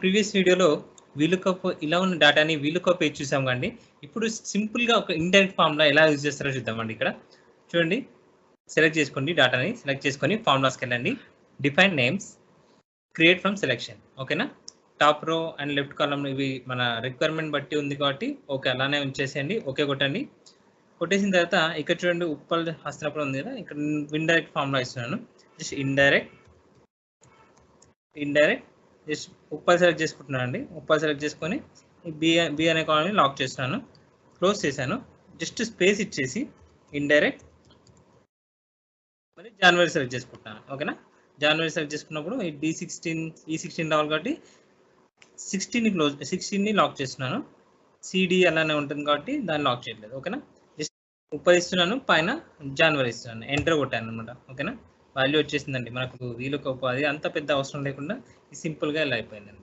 Previous వీడియోలో VLOOKUP ఇలా ఉన్న డేటాని వీలుకప్ పేజ్ చూసాం కండి. ఇప్పుడు సింపుల్గా ఒక ఇండైరెక్ట్ ఫార్ములా ఎలా యూజ్ చేస్తారో చూద్దామండి. ఇక్కడ చూడండి, సెలెక్ట్ చేసుకోండి, డేటాని సెలెక్ట్ చేసుకొని ఫార్ములాస్కి వెళ్ళండి. Define names, create from selection. ఓకేనా? Top row and left column ఇవి మన రిక్వైర్మెంట్ బట్టి ఉంది కాబట్టి ఓకే అలానే ఉంచేసేయండి. ఓకే కొట్టండి. కొట్టేసిన తర్వాత ఇక్కడ చూడండి ఉప్పల్ హస్తనప్పుడు ఉంది కదా, ఇక్కడ ఇండైరెక్ట్ ఫార్ములా ఇస్తున్నాను. Just indirect just Uppal select చేసుకుంటున్నాను అండి. ఉప్పల్ సెలెక్ట్ చేసుకొని బి అనే కాలమ్ని లాక్ చేస్తున్నాను, క్లోజ్ చేశాను. జస్ట్ స్పేస్ ఇచ్చేసి ఇండైరెక్ట్ మరి జనవరి సెలెక్ట్ చేసుకుంటున్నాను. ఓకేనా? జనవరి సెలెక్ట్ చేసుకున్నప్పుడు ఈ E16 రావాలి కాబట్టి 16ని లాక్ చేస్తున్నాను. సిడి అలానే ఉంటుంది కాబట్టి దాన్ని లాక్ చేయట్లేదు. ఓకేనా? జస్ట్ ఉప్పల్ ఇస్తున్నాను, పైన జనవరి ఇస్తున్నాను, ఎంటర్ కొట్టాను అనమాట. ఓకేనా? వాల్యూ వచ్చేసిందండి మనకు. వీలుకప్ అది అంత పెద్ద అవసరం లేకుండా సింపుల్గా ఇలా అయిపోయిందండి.